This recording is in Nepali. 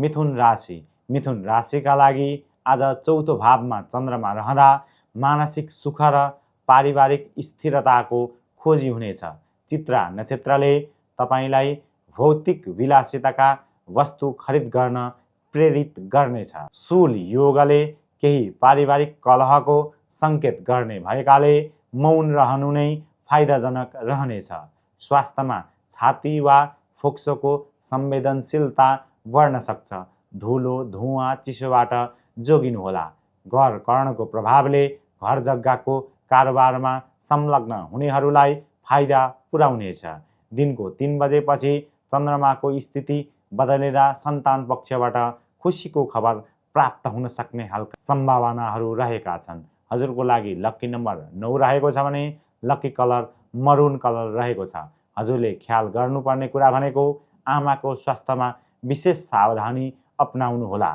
मिथुन राशि। मिथुन राशिका लागि आज चौथो भावमा चन्द्रमा रहँदा मानसिक सुख र पारिवारिक स्थिरताको खोजी हुनेछ। चित्रा नक्षत्रले तपाईलाई भौतिक विलासिताका वस्तु खरिद गर्न प्रेरित गर्नेछ। शूल योगले केही पारिवारिक कलहको सङ्केत गर्ने भएकाले मौन रहनु नै फाइदाजनक रहनेछ। स्वास्थ्यमा छाती वा फोक्सोको संवेदनशीलता बढ्न सक्छ। धुलो धुवाँ चिसोबाट जोगिनुहोला। घर कर्णको प्रभावले घर जग्गाको कारोबारमा संलग्न हुनेहरूलाई फाइदा पुर्याउनेछ। दिनको 3 बजेपछि चन्द्रमाको स्थिति बदलिँदा सन्तान पक्षबाट खुसीको खबर प्राप्त हुन सक्ने खालका सम्भावनाहरू रहेका छन्। हजुरको लागि लक्की नम्बर 9 रहेको छ भने लक्की कलर मरुन कलर रहेको छ। हजुरले ख्याल गर्नुपर्ने कुरा भनेको आमाको स्वास्थ्यमा विशेष सावधानी अपनाउनुहोला।